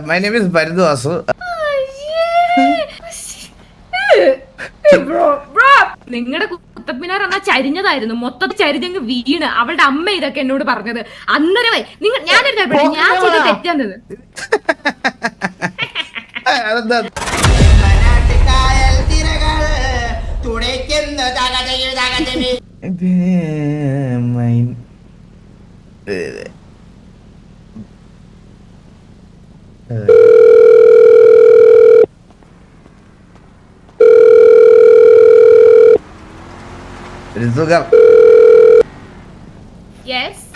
my name is Barindu Vasu. നിങ്ങളുടെ കുത്തപ്പിനാർ എന്നാ ചരിഞ്ഞതായിരുന്നു, മൊത്തത്തിൽ ചരിഞ്ഞങ്ങ് വീണ്. അവളുടെ അമ്മ ഇതൊക്കെ എന്നോട് പറഞ്ഞത് അന്നേരമേ. നിങ്ങൾ ഞാൻ ചെയ്ത് തെറ്റാന്നത്.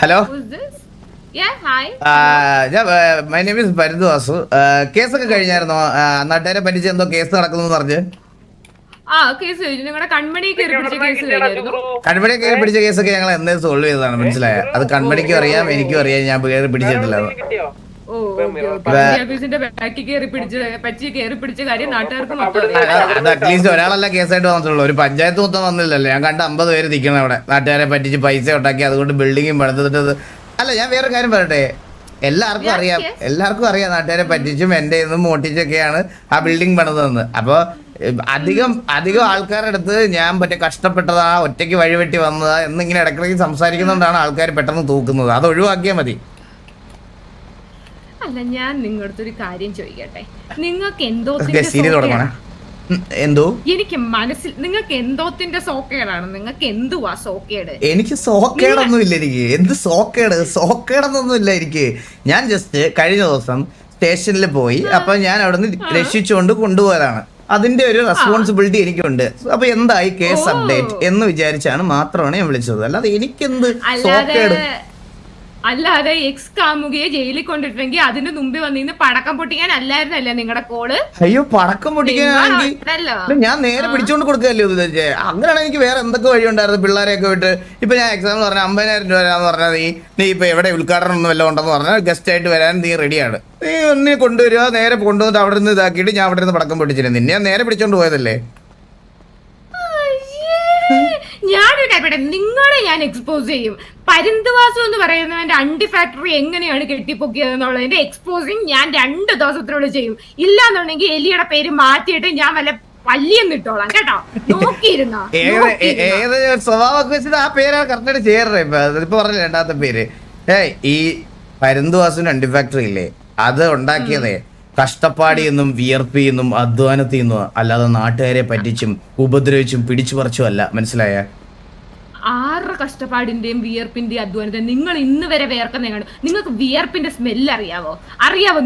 Hello, my name is Parinthu Vasu. കേസൊക്കെ കഴിഞ്ഞായിരുന്നോ? നാട്ടുകാരെ പറ്റിച്ച് എന്തോ കേസ് നടക്കുന്നു പറഞ്ഞ്. കൺമണി കയറി പിടിച്ച കേസൊക്കെ ഞങ്ങൾ എന്നേ സോൾവ് ചെയ്തതാണ്, മനസ്സിലായ? അത് കൺമണിക്കും അറിയാം, എനിക്കും അറിയാം. ഞാൻ കയറി പിടിച്ചിട്ടില്ല. അത് അറ്റ്ലീസ്റ്റ് ഒരാളല്ല കേസായിട്ട് വന്നിട്ടുള്ളൂ. ഒരു പഞ്ചായത്ത് മൊത്തം വന്നില്ലല്ലോ. ഞാൻ കണ്ട 50 പേര് നിൽക്കണം അവിടെ, നാട്ടുകാരെ പറ്റിച്ച് പൈസ ഉണ്ടാക്കി അതുകൊണ്ട് ബിൽഡിങ്ങും പണിതിട്ടത്. അല്ല, ഞാൻ വേറെ കാര്യം പറയട്ടെ, എല്ലാവർക്കും അറിയാം നാട്ടുകാരെ പറ്റിച്ചും എന്റെ നിന്നും മോട്ടിച്ചൊക്കെയാണ് ആ ബിൽഡിംഗ് പണിതെന്ന്. അപ്പൊ അധികം ആൾക്കാരുടെ അടുത്ത് ഞാൻ മറ്റേ കഷ്ടപ്പെട്ടതാ, ഒറ്റയ്ക്ക് വഴിവെട്ടി വന്നതാ എന്നിങ്ങനെ ഇടയ്ക്കിടയ്ക്ക് സംസാരിക്കുന്നതുകൊണ്ടാണ് ആൾക്കാർ പെട്ടെന്ന് തൂക്കുന്നത്. അത് ഒഴിവാക്കിയാൽ മതി. അല്ല, ഞാൻ നിങ്ങളടുത്തൊരു കാര്യം ചോദിക്കട്ടെ. നിങ്ങൾക്ക് എന്തോ എനിക്ക് മനസ്സിൽ നിങ്ങൾക്ക് എന്തോത്തിന്റെ സോക്കേടാണ്? നിങ്ങൾക്ക് എന്തുവാ സോക്കേട്? എനിക്ക് സോക്കേടൊന്നും ഇല്ല. എനിക്ക് എന്ത് സോക്കേടൊന്നും ഇല്ല എനിക്ക്. ഞാൻ ജസ്റ്റ് കഴിഞ്ഞ ദിവസം സ്റ്റേഷനിൽ പോയി. അപ്പൊ ഞാൻ അവിടെ നിന്ന് രക്ഷിച്ചുകൊണ്ട് കൊണ്ടുപോയതാണ്. അതിന്റെ ഒരു റെസ്പോൺസിബിലിറ്റി എനിക്കുണ്ട്. അപ്പൊ എന്തായി കേസ് അപ്ഡേറ്റ് എന്ന് വിചാരിച്ചാണ് മാത്രമാണ് ഞാൻ വിളിച്ചത്. അല്ലാതെ എനിക്കെന്ത് സോക്കേട്? അല്ലാതെ എക്സ് കാമുകയെ ജയിലിൽ കൊണ്ടിട്ടെങ്കിൽ അതിന് മുമ്പ് വന്നിന്ന് പടക്കം പൊട്ടിക്കാൻ അല്ലായിരുന്നല്ലേ നിങ്ങളുടെ കോള്? അയ്യോ, പടക്കം പൊട്ടിക്കാനാണെങ്കിൽ ഞാൻ നേരെ പിടിച്ചോണ്ട് കൊടുക്കുകയല്ലോ ഉദ്ദേശിച്ചേ. അങ്ങനെയാണ് എനിക്ക് വേറെ എന്തൊക്കെ വഴി ഉണ്ടായിരുന്നു പിള്ളേരെയൊക്കെ വിട്ട്. ഇപ്പൊ ഞാൻ എക്സാമ്പിൾ പറഞ്ഞാൽ 50,000 രൂപ വരാന്ന് പറഞ്ഞാൽ നീ ഇപ്പൊ എവിടെ ഉദ്ഘാടനം ഒന്നും വല്ലതും ഉണ്ടെന്ന് പറഞ്ഞാൽ ഗസ്റ്റ് ആയിട്ട് വരാൻ നീ റെഡിയാണ്. നീ ഒന്നിനെ കൊണ്ടുവരിക, നേരെ കൊണ്ടുവന്നിട്ട് അവിടെ നിന്ന് ഇതാക്കിയിട്ട് ഞാൻ അവിടെ നിന്ന് പടക്കം പൊട്ടിച്ചിരുന്നു. നിന്നെ ഞാൻ നേരെ പിടിച്ചോണ്ട് പോയതല്ലേ. ഞാനൊരു കാര്യം, നിങ്ങളെ ഞാൻ എക്സ്പോസ് ചെയ്യും. പരിന്തുവാസു എന്ന് പറയുന്നവന്റെ അണ്ടി ഫാക്ടറി എങ്ങനെയാണ് കെട്ടിപ്പൊക്കിയത് എന്നുള്ളതിന്റെ എക്സ്പോസിങ് ഞാൻ 2 ദിവസത്തിനുള്ളിൽ ചെയ്യും. ഇല്ലാന്നുണ്ടെങ്കിൽ എലിയുടെ പേര് മാറ്റിയിട്ട് ഞാൻ വല്ല പല്ലിയെന്നിട്ടോളാം കേട്ടോ. നോക്കിയിരുന്നോ? ഏത് സ്വഭാവമൊക്കെ വെച്ചിട്ട് ആ പേരാണ് കറക്റ്റായിട്ട് ചേർന്നേ. ഇപ്പൊ പറഞ്ഞ രണ്ടാമത്തെ പേര് ഈ പരിന്തുവാസുവിന്റെ അണ്ടി ഫാക്ടറി ഇല്ലേ, അത് ഉണ്ടാക്കിയതേ കഷ്ടപ്പാടിയെന്നും വിയർപ്പിയെന്നും അധ്വാനത്തിന്നും അല്ലാതെ നാട്ടുകാരെ പറ്റിച്ചും ഉപദ്രവിച്ചും പിടിച്ചു പറിച്ചും അല്ല, മനസ്സിലായ? ആരുടെ കഷ്ടപ്പാടിന്റെയും വിയർപ്പിന്റെയും അധ്വാനത്തെ നിങ്ങൾ ഇന്ന് വരെ വിയർക്കുന്നതാണ്. നിങ്ങൾക്ക് വിയർപ്പിന്റെ സ്മെല്ല് അറിയാവോ?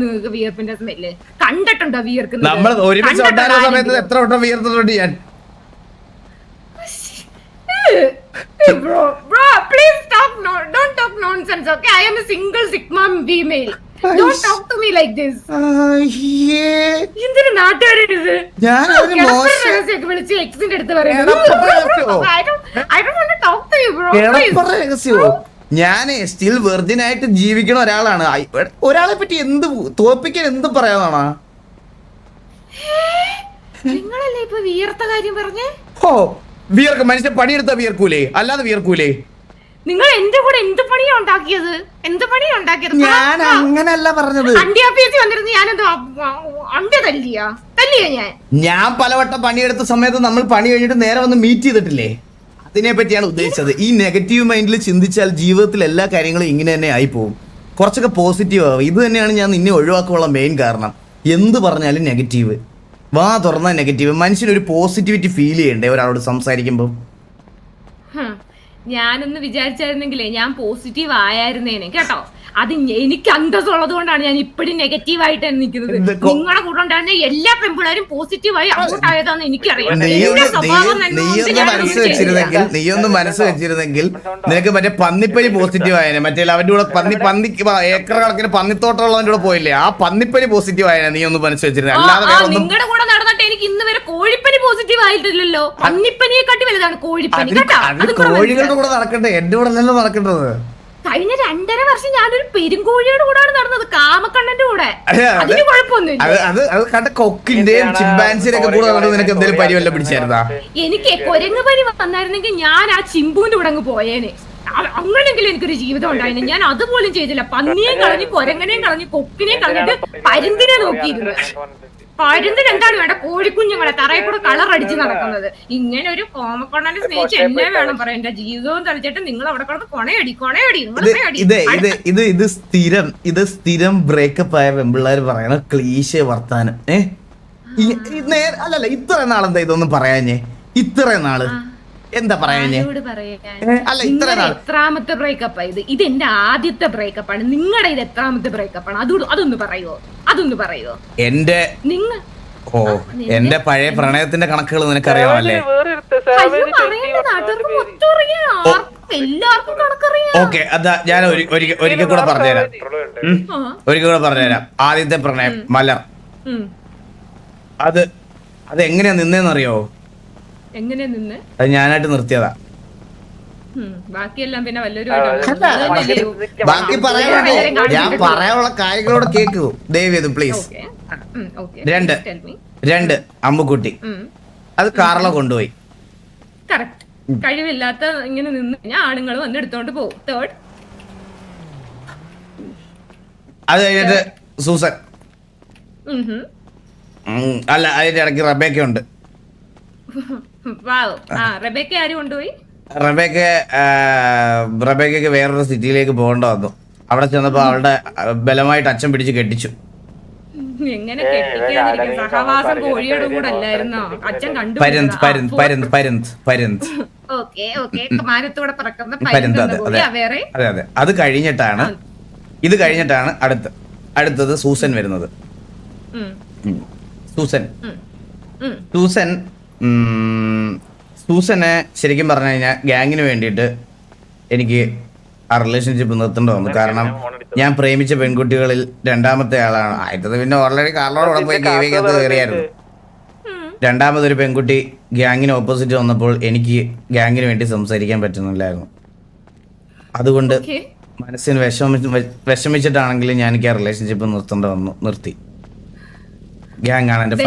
നിങ്ങൾക്ക് വിയർപ്പിന്റെ സ്മെല്ല് കണ്ടിട്ടുണ്ടോ? വിയർക്കുന്നത് നമ്മൾ ഒരുമിച്ച് സമയത്ത് എത്ര വട്ടം വിയർത്തിട്ടുണ്ട് ഞാൻ. Bro, please don't talk nonsense, okay? I am a single sigma female. Don't talk to me like this. എന്തിനാ നാട്ടുകാരിത്? വിളിച്ച് എക്സിന്റെ അടുത്ത് പറയുന്നത്. I don't want to talk to you, bro. ഞാൻ സ്റ്റിൽ വെർജിൻ ആയിട്ട് ജീവിക്കണ ഒരാളാണ്. ഒരാളെ പറ്റി എന്ത് തോപ്പിക്കാൻ എന്ത് പറയാനാണ്? നിങ്ങളല്ലേ ഇപ്പൊ വിയർത്ത കാര്യം പറഞ്ഞേ? വിയർക്കും മനുഷ്യൻ പണിയെടുത്താ വിയർക്കൂലേ? അല്ലാതെ വിയർക്കൂലേ? നിങ്ങൾ എന്റെ കൂടെ എന്ത് പണിയാ ഉണ്ടാക്കിയത്? ഞാൻ അങ്ങനല്ല പറഞ്ഞത്. ഞാൻ പലവട്ടം പണിയെടുത്ത സമയത്ത് നമ്മൾ പണി കഴിഞ്ഞിട്ട് നേരെ വന്ന് മീറ്റ് ചെയ്തിട്ടില്ലേ? അതിനെ പറ്റിയാണ് ഉദ്ദേശിച്ചത്. ഈ നെഗറ്റീവ് മൈൻഡിൽ ചിന്തിച്ചാൽ ജീവിതത്തിൽ എല്ലാ കാര്യങ്ങളും ഇങ്ങനെ തന്നെ ആയി പോകും. കുറച്ചൊക്കെ പോസിറ്റീവ് ആവും. ഇത് തന്നെയാണ് ഞാൻ നിന്നെ ഒഴിവാക്കാനുള്ള മെയിൻ കാരണം. എന്ത് പറഞ്ഞാലും നെഗറ്റീവ്, വാ തുറന്ന നെഗറ്റീവ്. മനുഷ്യനൊരു പോസിറ്റിവിറ്റി ഫീൽ ചെയ്യണ്ടേ ഒരാളോട് സംസാരിക്കുമ്പോൾ? ഞാനൊന്ന് വിചാരിച്ചായിരുന്നെങ്കിലേ ഞാൻ പോസിറ്റീവ് ആയായിരുന്നേനെ കേട്ടോ. അത് എനിക്ക് അന്തസ്സുള്ളത് കൊണ്ടാണ് ഞാൻ ഇപ്പഴും നെഗറ്റീവ് ആയിട്ട് നിൽക്കുന്നത്. നിങ്ങളെ കൂടെ ഉണ്ടായിരുന്ന എല്ലാ പെൺപിള്ളേരും പോസിറ്റീവായി ഔട്ടായതാന്ന് എനിക്കറിയാം. നീയൊന്ന് മനസ്സ് വെച്ചിരുന്നെങ്കിൽ നിനക്ക് മറ്റേ പന്നിപ്പനി പോസിറ്റീവ് ആയേനെ. മറ്റേ അവന്റെ കൂടെ പന്നി ഏക്കർ കണക്കിന് പന്നിത്തോട്ടമുള്ളവന്റെ കൂടെ പോയില്ലേ, ആ പന്നിപ്പനി പോസിറ്റീവ് ആയേനെ. നീ ഒന്ന് മനസ്സ് വെച്ചിരുന്നത്. അല്ലാതെ നിങ്ങളുടെ കൂടെ നടന്നിട്ട് എനിക്ക് ഇന്ന് വരെ കോഴിപ്പനി പോസിറ്റീവ് ആയിട്ടില്ലല്ലോ. പന്നിപ്പനിയെ കാട്ടി വലുതാണ് കോഴിപ്പനി. കോഴികളുടെ കൂടെ നടക്കണ്ടേ, എന്റെ കൂടെ അല്ലല്ലോ നടക്കേണ്ടത്. കഴിഞ്ഞ 2.5 വർഷം ഞാനൊരു പെരുങ്കോഴിയുടെ കൂടെയാണ് നടന്നത്, കാമക്കണ്ണന്റെ കൂടെ. അതിന് കുഴപ്പമൊന്നുമില്ല. എനിക്ക് കുരങ്ങ് പനി വന്നായിരുന്നെങ്കിൽ ഞാൻ ആ ചിമ്പുവിന്റെ കൂടെ അങ്ങ് പോയേനെ. അങ്ങനെങ്കിലും എനിക്കൊരു ജീവിതം ഉണ്ടായിരുന്നു. ഞാൻ അതുപോലും ചെയ്തില്ല. പന്നിയെയും കളഞ്ഞ്, കൊരങ്ങനെയും കളഞ്ഞ്, കൊക്കിനെയും കളഞ്ഞിട്ട് പരുന്തിനെ നോക്കിയിരുന്നു. പരുന്തിന് എന്താണ് വേണ്ട? കോഴിക്കുഞ്ഞുങ്ങളെ തറയിൽ കൂടെ കളർ അടിച്ച് നടക്കുന്നത്. ഇങ്ങനെ ഒരു കോമക്കൊണ്ണനെ സ്നേഹിച്ച് എന്നെ വേണം പറയാം. എന്റെ ജീവിതവും തളിച്ചിട്ട് നിങ്ങൾ അവിടെ കിടന്ന് കൊണയടി. ഇത് സ്ഥിരം ബ്രേക്കപ്പ് ആയ പെമ്പിള്ളേർ പറയണ ക്ലീശ വർത്താനം. അല്ലല്ല, ഇത്ര നാളെന്താ ഇതൊന്നും പറയാഞ്ഞേ? ഇത്ര നാള് എന്താ പറയാഞ്ഞേ? അല്ല, ഇത്ര നാൾ എത്രാമത്തെ ബ്രേക്കപ്പ് ആയത്? ഇത് എന്റെ ആദ്യത്തെ ബ്രേക്കപ്പാണ്. നിങ്ങളുടെ ഇത് എത്രാമത്തെ ബ്രേക്കപ്പാണ്? അതൊന്ന് പറയുവോ? എന്റെ പഴയ പ്രണയത്തിന്റെ കണക്കുകൾ നിനക്കറിയാമല്ലേ? എല്ലാവർക്കും കണക്കറിയാം. ഓക്കെ, അതാ ഞാൻ ഒരിക്കൽ കൂടെ പറഞ്ഞുതരാം. ആദ്യത്തെ പ്രണയം മലർ. അത് എങ്ങനെയാ നിന്നേന്നറിയോ? എങ്ങനെയാ നിന്ന്? അത് ഞാനായിട്ട് നിർത്തിയതാ. ബാക്കിയെല്ലാം പിന്നെ ബാക്കി ഞാൻ പറയാനുള്ള കാര്യങ്ങളോട് കേക്കൂ ദയവേത് പ്ലീസ്. രണ്ട് അമ്മുക്കുട്ടി, അത് കാറിലെ കൊണ്ടുപോയി. കറക്റ്റ്. കഴിവില്ലാത്ത ഇങ്ങനെ നിന്ന് കഴിഞ്ഞാൽ ആണുങ്ങൾ വന്ന് എടുത്തോണ്ട് പോകും. തേർഡ്, അത് കഴിഞ്ഞിട്ട് സൂസൻ. അല്ല, അതിന്റെ ഇടയ്ക്ക് റബേക്ക ഉണ്ട്. റബേക്ക ആര് കൊണ്ടുപോയി? റബേക്കയ്ക്ക് വേറൊരു സിറ്റിയിലേക്ക് പോകേണ്ട വന്നു. അവിടെ ചെന്നപ്പോ അവളുടെ ബലമായിട്ട് അച്ഛൻ പിടിച്ച് കെട്ടിച്ചു. എങ്ങനെ കെട്ടിക്കാതിരിക്കും? സഹവാസം കോഴിയുടെ കൂടെ അല്ലായിരുന്നോ? അച്ഛൻ കണ്ടു. അതെ. അത് കഴിഞ്ഞിട്ടാണ് അടുത്തത് സൂസൻ വരുന്നത്. സൂസനെ ശരിക്കും പറഞ്ഞു കഴിഞ്ഞാൽ ഗ്യാങ്ങിന് വേണ്ടിയിട്ട് എനിക്ക് ആ റിലേഷൻഷിപ്പ് നിർത്തേണ്ടി വന്നു. കാരണം ഞാൻ പ്രേമിച്ച പെൺകുട്ടികളിൽ രണ്ടാമത്തെ ആളാണ്. ആദ്യത്തെ പിന്നെ ഓൾറെഡി കാറിനോടെ പോയി കേവിക്കകത്ത് കയറിയായിരുന്നു. രണ്ടാമതൊരു പെൺകുട്ടി ഗ്യാങ്ങിന് ഓപ്പോസിറ്റ് വന്നപ്പോൾ എനിക്ക് ഗ്യാങ്ങിന് വേണ്ടി സംസാരിക്കാൻ പറ്റുന്നില്ലായിരുന്നു. അതുകൊണ്ട് മനസ്സിന് വിഷമിച്ചിട്ടാണെങ്കിലും ഞാൻ എനിക്ക് ആ റിലേഷൻഷിപ്പ് നിർത്തേണ്ടി വന്നു. നിർത്തി. ഗ്യാങ് ആണ് എന്റെ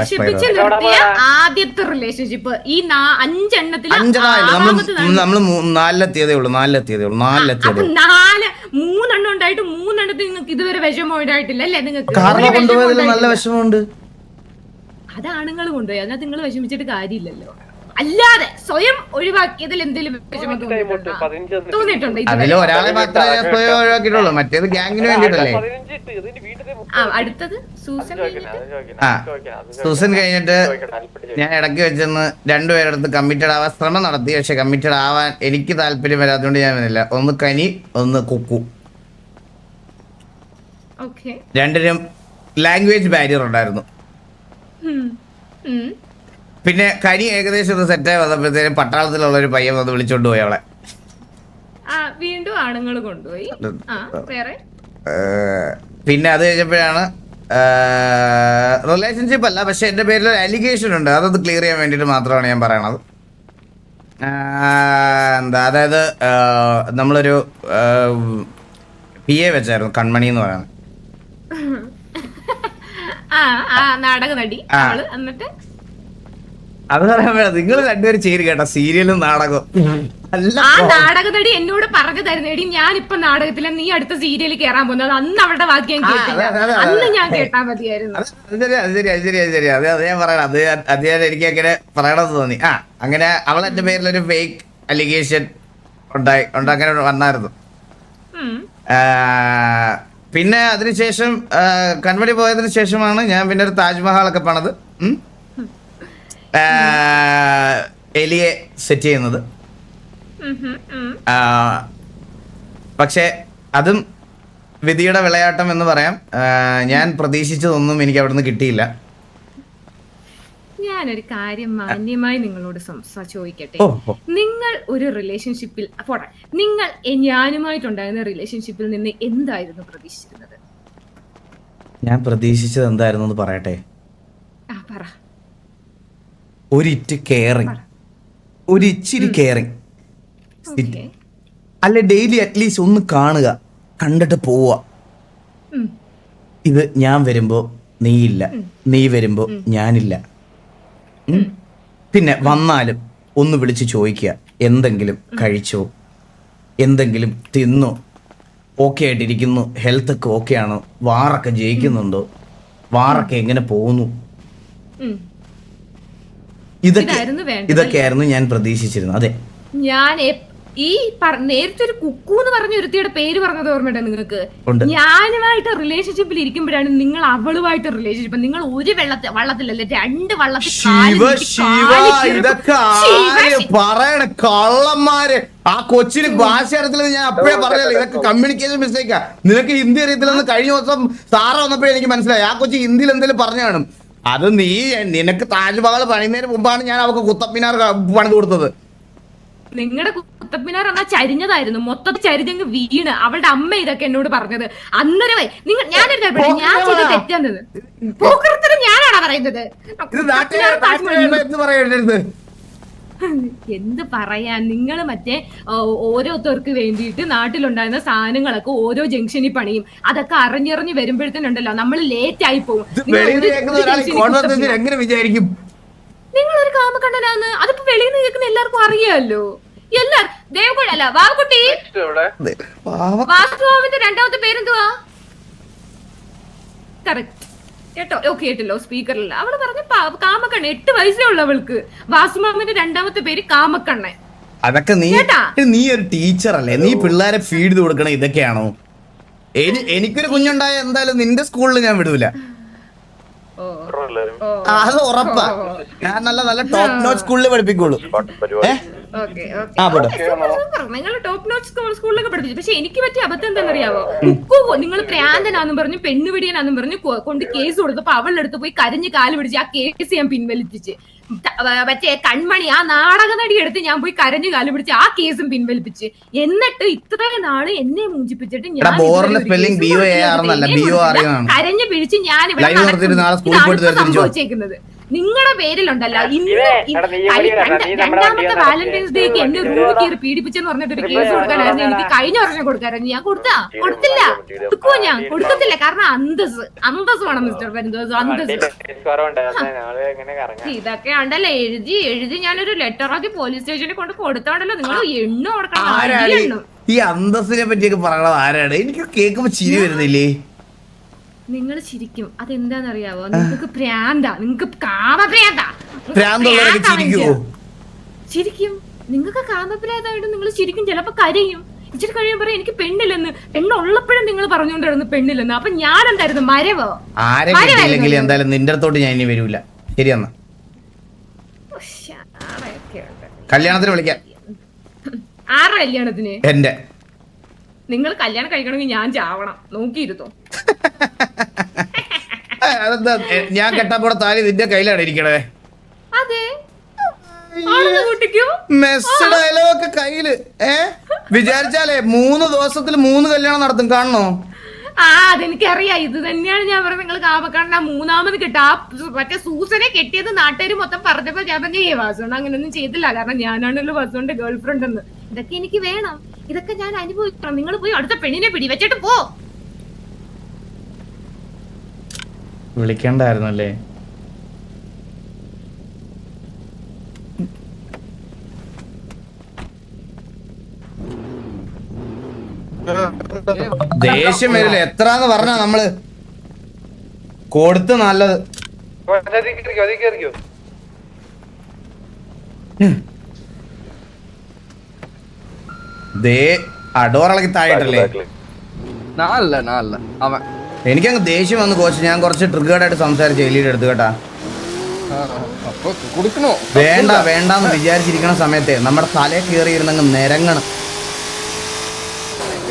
ആദ്യത്തെ റിലേഷൻഷിപ്പ്. ഈ 5 എണ്ണത്തിൽ നമ്മള് 4-ലെത്തിയതേ ഉള്ളൂ. 3 ഉണ്ടായിട്ട് 3 എണ്ണത്തിൽ നിങ്ങൾക്ക് ഇതുവരെ വിഷമം ഉണ്ടായിട്ടില്ല അല്ലേ? നിങ്ങൾക്ക് കാറിനെ കൊണ്ടുപോയതിൽ നല്ല വിഷമമുണ്ട്. അത് ആണുങ്ങൾ കൊണ്ടുപോയി. അതിനകത്ത് നിങ്ങൾ വിഷമിച്ചിട്ട് കാര്യമില്ലല്ലോ. അല്ലാതെ സ്വയം ഒഴിവാക്കിയതിൽ എന്തെങ്കിലും വിഷമം തോന്നിയിട്ടുണ്ട്? അതിൽ ഒരാളെ മാത്രമേ സ്വയം ഒഴിവാക്കിയിട്ടുള്ളൂ. മറ്റേത് ഗ്യാങ്ങിന് വേണ്ടിട്ടല്ലേ. അടുത്തത് സൂസൻ കഴിഞ്ഞിട്ട് ഞാൻ ഇടയ്ക്ക് വെച്ചെന്ന് രണ്ടുപേരടുത്ത് കമ്മിറ്റഡ് ആവാൻ ശ്രമം നടത്തി. പക്ഷെ കമ്മിറ്റഡ് ആവാൻ എനിക്ക് താല്പര്യം വരാത്തതുകൊണ്ട് ഞാൻ വന്നില്ല. ഒന്ന് കനി, ഒന്ന് കുക്കു. രണ്ടിനും ലാംഗ്വേജ് ബാരിയർ ഉണ്ടായിരുന്നു. പിന്നെ കനി ഏകദേശം ഒന്ന് സെറ്റായി വന്നപ്പോഴത്തേനും പട്ടാളത്തിലുള്ള ഒരു പയ്യൻ വന്ന് വിളിച്ചോണ്ട് പോയി അവളെ. വീണ്ടും ആണുങ്ങൾ കൊണ്ടുപോയി. പിന്നെ അത് കഴിഞ്ഞപ്പോഴാണ് റിലേഷൻഷിപ്പ് അല്ല, പക്ഷെ എന്റെ പേരിൽ ഒരു അലിഗേഷൻ ഉണ്ട്. അതൊന്ന് ക്ലിയർ ചെയ്യാൻ വേണ്ടിട്ട് മാത്രമാണ് ഞാൻ പറയണത്. അതായത് നമ്മളൊരു PA വെച്ചായിരുന്നു, കൺമണി എന്ന് പറയുന്നത്. നാടക നടി. അത് പറയുമ്പോഴ നിങ്ങൾ രണ്ടുപേരും ചേരി കേട്ടോ, സീരിയലും നാടകവും. ആ നാടക നടി എന്നോട് പറഞ്ഞു തരുന്ന, എടി ഞാനിപ്പൊ നാടകത്തില, നീ അടുത്ത സീരിയൽ കേറാൻ പോകുന്നത്. അന്ന് അവളുടെ വാക്ക് ഞാൻ കേട്ടില്ല. അന്ന് ഞാൻ കേട്ടാ മതിയായിരുന്നു. ശരി. അത് ഞാൻ പറയണം. അത് എനിക്ക് അങ്ങനെ പറയണമെന്ന് തോന്നി. അങ്ങനെ അവൾ എന്റെ പേരിലൊരു ഫേക്ക് അലിഗേഷൻ അങ്ങനെ വന്നായിരുന്നു. പിന്നെ അതിനുശേഷം കൺവടി പോയതിനു ശേഷമാണ് ഞാൻ പിന്നെ ഒരു താജ്മഹൽ ഒക്കെ പണത് എലിയെ സെറ്റ് ചെയ്യുന്നത്. പക്ഷെ അതും വിധിയുടെ വിളയാട്ടം എന്ന് പറയാം. ഞാൻ പ്രതീക്ഷിച്ചതൊന്നും എനിക്ക് അവിടുന്ന് കിട്ടിയില്ല. ഞാനൊരു കാര്യം മാന്യമായി നിങ്ങളോട് ചോദിക്കട്ടെ. നിങ്ങൾ ഒരു റിലേഷൻഷിപ്പിൽ നിങ്ങൾ ഞാനുമായിട്ടുണ്ടായിരുന്ന റിലേഷൻഷിപ്പിൽ നിന്ന് എന്തായിരുന്നു പ്രതീക്ഷിച്ചിരുന്നത്? ഞാൻ പ്രതീക്ഷിച്ചത് എന്തായിരുന്നു പറയട്ടെ? പറ. ഒരിറ്റ് കെയറിങ്, ഒരു ഇച്ചിരി കെയറിങ്. അല്ലെ ഡെയിലി അറ്റ്ലീസ്റ്റ് ഒന്ന് കാണുക, കണ്ടിട്ട് പോവുക. ഇത് ഞാൻ വരുമ്പോ നീയില്ല, നീ വരുമ്പോ ഞാനില്ല. പിന്നെ വന്നാലും ഒന്ന് വിളിച്ച് ചോദിക്കുക, എന്തെങ്കിലും കഴിച്ചോ, എന്തെങ്കിലും തിന്നു ഓക്കെ ആയിട്ടിരിക്കുന്നു, ഹെൽത്ത് ഒക്കെ ഓക്കെ ആണ്, വാറൊക്കെ ജയിക്കുന്നുണ്ടോ, വാറൊക്കെ എങ്ങനെ പോകുന്നു, ഇതൊക്കെയായിരുന്നു ഞാൻ പ്രതീക്ഷിച്ചിരുന്നത്. അതെ, ഞാൻ നേരത്തെ ഒരു കുക്കു എന്ന് പറഞ്ഞ ഒരുത്തിയുടെ പേര് പറഞ്ഞത് ഓർമ്മയുണ്ടോ നിങ്ങൾക്ക്? ഞാനുമായിട്ട് റിലേഷൻഷിപ്പിൽ ഇരിക്കുമ്പോഴാണ് നിങ്ങൾ അവളുമായിട്ട് റിലേഷൻഷിപ്പ്. നിങ്ങൾ ഒരു വള്ളത്തിലല്ലേ, 2 വള്ളത്തിൽ പറയണ കള്ളന്മാര്. ആ കൊച്ചിന് ഭാഷ അറിയത്തില്ലെന്ന് ഞാൻ അപ്പഴേ പറഞ്ഞല്ലോ. ഇതൊക്കെ കമ്മ്യൂണിക്കേഷൻ മിസ്റ്റേക്കാ. നിനക്ക് ഹിന്ദി അറിയത്തില്ലെന്ന് കഴിഞ്ഞ ദിവസം സാറ വന്നപ്പോഴേ എനിക്ക് മനസ്സിലായി. ആ കൊച്ചി ഹിന്ദിയിൽ എന്തെങ്കിലും പറഞ്ഞു കാണും. അത് നിനക്ക് താജ്മഹൽ പണിയുന്നതിന് മുമ്പാണ് ഞാൻ അവർക്ക് കുത്തബ്മിനാർ പണിത് കൊടുത്തത്. നിങ്ങളുടെ കുത്തബ്മിനാർ എന്നാ ചരിഞ്ഞതായിരുന്നു, മൊത്തത്തിൽ ചരിഞ്ഞങ്ങ് വീണ്. അവളുടെ അമ്മ ഇതൊക്കെ എന്നോട് പറഞ്ഞത്. അന്നേരമേ നിങ്ങൾ ഞാൻ ചെയ്ത് തെറ്റാന്നത് പോക്കറത്തിന് ഞാനാണോ പറയുന്നത്? എന്ത് പറയാൻ, നിങ്ങൾ മറ്റേ ഓരോരുത്തർക്ക് വേണ്ടിയിട്ട് നാട്ടിലുണ്ടായിരുന്ന സാധനങ്ങളൊക്കെ ഓരോ ജംഗ്ഷനിൽ പണിയും. അതൊക്കെ അറിഞ്ഞറിഞ്ഞ് വരുമ്പോഴത്തേനുണ്ടല്ലോ നമ്മൾ ലേറ്റ് ആയി പോകും. നിങ്ങളൊരു കാമക്കണ്ണനാന്ന് അതിപ്പോ വെളിയിൽ നിന്ന് കേൾക്കുന്ന എല്ലാവർക്കും അറിയാമല്ലോ. എല്ലാരും ദേവകുഴ അല്ല വാവക്കുട്ടി, വാസുമാവിന്റെ 2ാമത്തെ പേരെന്തുവാ? കറക്റ്റ് കേട്ടോ? ഓക്കെ കേട്ടല്ലോ, സ്പീക്കറില്ല. അവള് പറഞ്ഞ കാമക്കണ്ണ. 8 വയസ്സേ ഉള്ളു അവൾക്ക്. വാസുമാവിന്റെ 2ാമത്തെ പേര് കാമക്കണ്ണൻ. അതൊക്കെ നീ ഒരു ടീച്ചർ അല്ലേ? നീ പിള്ളേരെ ഫീഡ് ചെയ്ത് കൊടുക്കണം. ഇതൊക്കെയാണോ? എനിക്കൊരു കുഞ്ഞുണ്ടായ എന്തായാലും നിന്റെ സ്കൂളിൽ ഞാൻ വിടൂല. അത് ഉറപ്പാ. ഞാൻ നല്ല ടോപ്പ് നോച്ച് സ്കൂളിൽ പഠിപ്പിക്കുള്ളൂ. നിങ്ങൾ ടോപ്പ് നോച്ച് സ്കൂളിലൊക്കെ പഠിപ്പിച്ചു. പക്ഷെ എനിക്ക് പറ്റിയ അബദ്ധം എന്താണെന്നറിയാവോ? നിങ്ങൾ പ്രാന്തനാന്നും പറഞ്ഞു പെണ്ണുപിടിയനാന്നും പറഞ്ഞു കൊണ്ട് കേസ് കൊടുത്തപ്പോ അവളുടെ അടുത്ത് പോയി കരഞ്ഞ് കാല് പിടിച്ച് ആ കേസ് ഞാൻ പിൻവലിപ്പിച്ച്. മറ്റേ കൺമണി ആ നാടക നടി എടുത്ത് ഞാൻ പോയി കരഞ്ഞു കാല് പിടിച്ച് ആ കേസും പിൻവലിപ്പിച്ച്. എന്നിട്ട് ഇത്രയും നാള് എന്നെ മൂഞ്ചിപ്പിച്ചിട്ട് ഞാൻ കരഞ്ഞു പിടിച്ച് ഞാൻ ഇവിടെ സംഭവിച്ചേക്കുന്നത്. നിങ്ങളുടെ പേരിലുണ്ടല്ലോ രണ്ടാമത്തെ വാലന്റൈൻസ് ഡേക്ക് എന്നെ റൂമിൽ കയറി പീഡിപ്പിച്ചെന്ന് പറഞ്ഞിട്ട് ഒരു കേസ് കൊടുക്കാനായിരുന്നു എനിക്ക് കഴിഞ്ഞ വർഷം കൊടുക്കാനായിരുന്നു. ഞാൻ കൊടുത്തില്ല. കൊടുക്കുവോ? ഞാൻ കൊടുക്കത്തില്ല. കാരണം അന്തസ് വേണം മിസ്റ്റർ പെരുന്തോസ്, അന്തസ്. ഇതൊക്കെ ഉണ്ടല്ലോ എഴുതി ഞാനൊരു ലെറ്റർ ആക്കി പോലീസ് സ്റ്റേഷനിൽ കൊണ്ട് കൊടുത്തോണ്ടല്ലോ നിങ്ങൾ എണ്ണ കൊടുക്കണം. ഈ അന്തസ്സിനെ പറ്റിയൊക്കെ പറയണത് ആരാണ്? എനിക്ക് കേൾക്കുമ്പോ ചിരി വരുന്നില്ലേ? നിങ്ങൾ ചിരിക്കും. അതെന്താന്നറിയാവോ? നിങ്ങൾക്ക് പ്രാന്താ, നിങ്ങൾക്ക് കാമപ്രാന്താ. ചിരിക്കും. നിങ്ങൾക്ക് കാമപ്രാന്തായിട്ട് നിങ്ങൾ ചിരിക്കും. ചിലപ്പോ കരയും. ഇച്ചിരി കഴിയുമ്പോ പറയാം എനിക്ക് പെണ്ണില്ലെന്ന്. പെണ്ണുള്ളപ്പോഴും നിങ്ങൾ പറഞ്ഞുകൊണ്ടിരുന്നു പെണ്ണില്ലെന്ന്. അപ്പൊ ഞാൻ എന്തായിരുന്നു? മരവോ? എന്തായാലും നിന്റെ അടുത്തോട്ട് ഞാൻ ഇനി വരൂല. ശരിയെന്നാ കല്യാണത്തിന് വിളിക്കാം. ആരുടെ കല്യാണത്തിന്? എന്റെ. നിങ്ങൾ കല്യാണം കഴിക്കണമെങ്കിൽ ഞാൻ ചാവണം. നോക്കിയിരുത്തോ? ഞാൻ കെട്ടാപ്പോടെ താലി നിന്റെ കയ്യിലാണ് ഇരിക്കണേ. അതെ, ഡയലോഗൊക്കെ കയ്യില്. വിചാരിച്ചാലേ 3 ദിവസത്തിൽ 3 കല്യാണം നടത്തും. കാണണോ? അതെനിക്കറിയാം. ഇത് തന്നെയാണ് ഞാൻ പറഞ്ഞത്. നിങ്ങൾ കാമക്കണ്ണ 3ാമത് കെട്ടാ. മറ്റേ സൂസനെ കെട്ടിയത് നാട്ടുകാർ മൊത്തം പറഞ്ഞപ്പോ ഞാൻ പറഞ്ഞു വാസുണ്ട് അങ്ങനെയൊന്നും ചെയ്തില്ല. കാരണം ഞാനാണല്ലോ വാസുണ്ട് ഗേൾ ഫ്രണ്ട് എന്ന്. ഇതൊക്കെ എനിക്ക് വേണം. ഇതൊക്കെ ഞാൻ അനുഭവിക്കണം. നിങ്ങൾ പോയി അടുത്ത പെണ്ണിനെ പിടി വെച്ചിട്ട് പോ. വിളിക്കണ്ടായിരുന്നല്ലേ? ദേഷ്യം വരില്ല. എത്രാന്ന് പറഞ്ഞാ നമ്മള് കൊടുത്ത് നല്ലത്. അടോറളക്കി താഴെട്ടല്ലേ? എനിക്കങ്ങ് ദേഷ്യം വന്ന് കോച്ച്. ഞാൻ കുറച്ച് ട്രിഗേർഡായിട്ട് സംസാരിച്ചു എലിയുടെ അടുത്ത് കേട്ടാ. വേണ്ടാന്ന് വിചാരിച്ചിരിക്കണ സമയത്തെ നമ്മുടെ തലേ കയറിയിരുന്നങ്ങ് നിരങ്ങണം.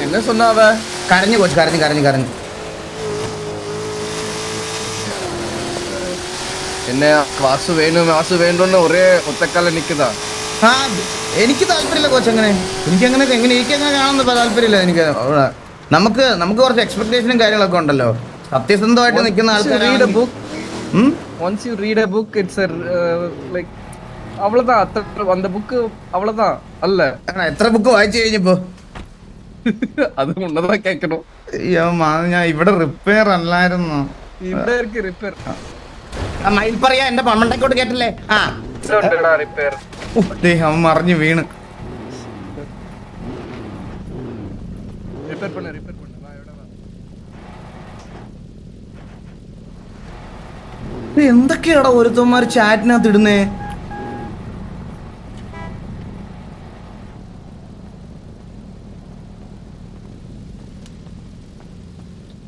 என்ன சொன்னாவ? കരഞ്ഞു കോച്ച്, കരഞ്ഞു. എന്നെ വാസു വേണ്ടുന്ന ഒരേ ഒറ്റക്കാലം നിൽക്കുന്നതാ. എനിക്ക് താല്പര്യമില്ല കോച്ച്. എനിക്കങ്ങനെ കാണുന്ന താല്പര്യമില്ല. എനിക്ക് നമുക്ക് കുറച്ച് എക്സ്പെക്ടേഷനും കാര്യങ്ങളൊക്കെ ഉണ്ടല്ലോ. സത്യസന്ധമായിട്ട് നിൽക്കുന്ന ആൾക്കാർ. once you read a book it's like அவ்வளவுதான். அந்த book அவ்வளவுதான் அல்ல. എത്ര ബുക്ക് വായിച്ചു കഴിഞ്ഞപ്പോ? അത് ഉള്ളതാ കേൾക്കണോ? ഞാൻ ഇവിടെ റിപ്പയർ അല്ലായിരുന്നു. ഇവിടെ റിപ്പയർ മയിൽ പറയാ. എന്റെ മണ്ടക്കോട്ട് കേട്ടല്ലേ? റിപ്പയർ അവൻ മറിഞ്ഞു വീണ്. ரிப்பேர் பண்ணு வா எவ்வளோ வா. എന്തൊക്കെയാടാ ഓരോരുത്തന്മാർ ചാറ്റിനകത്ത് ഇടുന്നേ?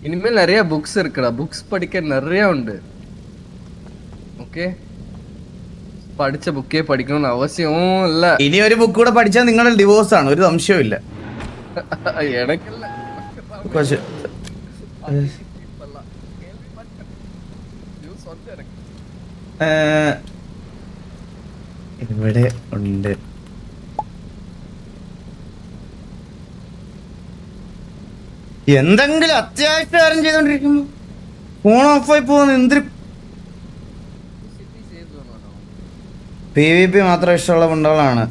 இனிமேல் நிறைய புக்ஸ் இருக்குடா, புக்ஸ் படிக்க நிறைய உண்டு. ஓகே, പഠിച്ച ബുക്കേ പഠിക്കണമെന്ന് അവശ്യവും ഇല്ല. ഇനി ഒരു ബുക്ക് കൂടെ പഠിച്ചാൽ നിങ്ങളുടെ ഡിവോഴ്സ് ആണ്, ഒരു സംശയവും ഇല്ല. എനക്കല്ല ഇവിടെ ഉണ്ട്. എന്തെങ്കിലും അത്യാവശ്യ കാര്യം ചെയ്തോണ്ടിരിക്കുമ്പോ ഫോൺ ഓഫായി പോകുന്ന എന്തൊരു PvP മാത്രം ഇഷ്ടമുള്ള പുണ്ടകളാണ്.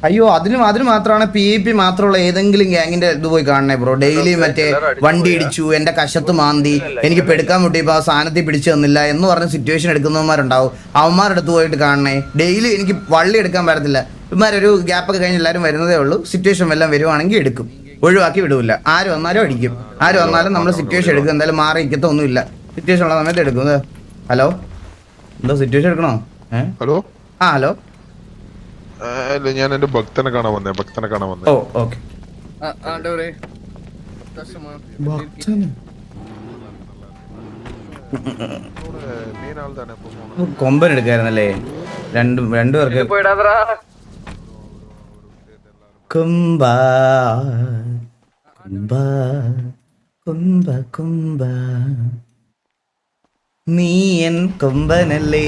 അയ്യോ, അതിന് മാത്രമാണ് PvP മാത്രമുള്ള ഏതെങ്കിലും ഗ്യാങ്ങിന്റെ ഇത് പോയി കാണണേ ബ്രോ. ഡെയിലി മറ്റേ വണ്ടി ഇടിച്ചു, എന്റെ കശത്ത് മാന്തി, എനിക്ക് പെടുക്കാൻ മുട്ടിയപ്പോ ആ സാധനത്തിൽ പിടിച്ചു തന്നില്ല എന്ന് പറഞ്ഞ സിറ്റുവേഷൻ എടുക്കുന്നവന്മാരുണ്ടാവും. അവന്മാരുടെ അടുത്ത് പോയിട്ട് കാണണേ. ഡെയിലി എനിക്ക് വള്ളി എടുക്കാൻ പറ്റത്തില്ല. ഇവന്മാരൊരു ഗ്യാപ്പൊക്കെ കഴിഞ്ഞ് എല്ലാവരും വരുന്നതേ ഉള്ളൂ. സിറ്റുവേഷൻ എല്ലാം വരുവാണെങ്കിൽ എടുക്കും, ഒഴിവാക്കി വിടൂല. ആര് വന്നാലും അടിക്കും, ആര് വന്നാലും നമ്മൾ സിറ്റുവേഷൻ എടുക്കും. എന്തായാലും മാറി ഇരിക്കത്തൊന്നുമില്ല, സിറ്റുവേഷൻ ഉള്ള സമയത്ത് എടുക്കും. ഹലോ, എന്തോ സിറ്റുവേഷൻ എടുക്കണോ? ഹലോ. ആ ഹലോ. അല്ല, ഞാൻ എന്റെ ഭക്തനെ കാണാൻ വന്നേ. ഓ ഓക്കെ. കൊമ്പൻ എടുക്കായിരുന്നല്ലേ രണ്ടുപേർക്ക്. കുംബ കുംബ കുംബ കുംബ നീ എൻ കൊമ്പനല്ലേ.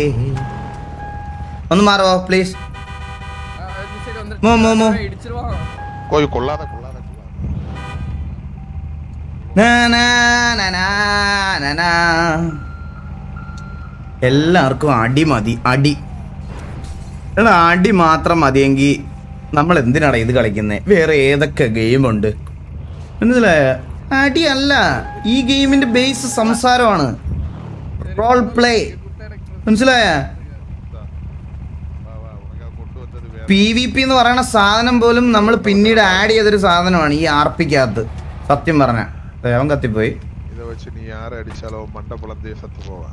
ഒന്ന് മാറോ പ്ലീസ്. കൊള്ളാതെ എല്ലാവർക്കും അടി മതി, അടി. എടാ, അടി മാത്രം മതിയെങ്കിൽ നമ്മൾ എന്തിനാണ് ഇത് കളിക്കുന്നത്? വേറെ ഏതൊക്കെ ഗെയിമുണ്ട് മനസ്സിലായ? അടിയല്ല, ഈ ഗെയിമിന്റെ ബേസ് സംസാരമാണ്, റോൾ പ്ലേ. മനസ്സിലായ? PvP എന്ന് പറയുന്ന സാധനം പോലും നമ്മൾ പിന്നീട് ആഡ് ചെയ്തൊരു സാധനമാണ് ഈ RPക്കകത്ത്. സത്യം പറഞ്ഞ അവൻ കത്തിപ്പോയി. ഇത വെച്ച് നീ ആരെ അടിച്ചാലോ മണ്ടപ്പുളം ദേശത്ത് പോവാ.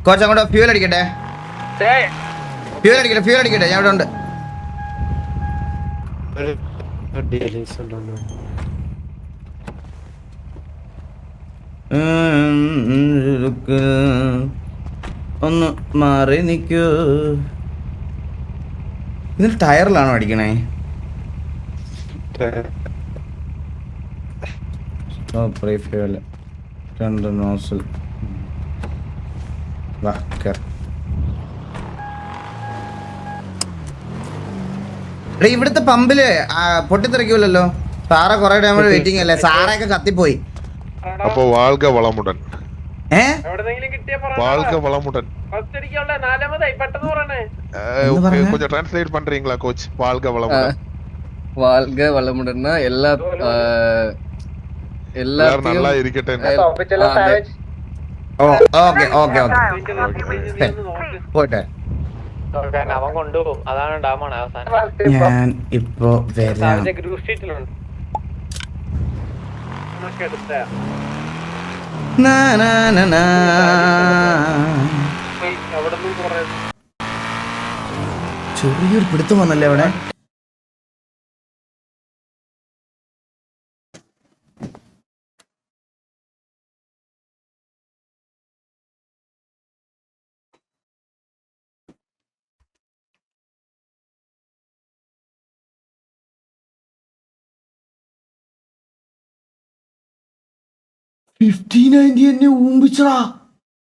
കോച്ച് അങ്ങോട്ട് ഫ്യൂൽ അടിക്കട്ടെ, ഫ്യൂൽ അടിക്കട്ടെ. ഞാൻ ഇവിടെ ഉണ്ട്. ഒന്ന് മാറി നിൽക്കൂ. ഇതിന് ടയറിലാണോ അടിക്കണേ? രണ്ട് നോസിൽ. ഇവിടുത്തെ പമ്പില് പൊട്ടിത്തെറിക്കൂലല്ലോ. സാറ കൊറേ ടൈം വെയിറ്റിംഗ് അല്ലേ? സാറൊക്കെ കത്തിപ്പോയി. അപ്പൊ വാൾഗ വളമുടൻ. വാൾഗ വളമുടൻ கொஞ்சம் டிரான்ஸ்லேட் பண்றீங்களா கோச்? வாழ்க வளமுடன். வாழ்க வளமுடன்னா எல்லாரும் நல்லா இருக்கட்டே. ഓക്കെ ഓക്കെ ഓക്കെ പോട്ടെ. അവൻ കൊണ്ടുപോകും, അതാണ് ഡാമാണ് അവസാനം. ഞാൻ ഇപ്പോ വരാം. ചെറിയൊരു പിടുത്തം വന്നല്ലേ അവിടെ. എന്നെ ഊമ്പിച്ചടാ.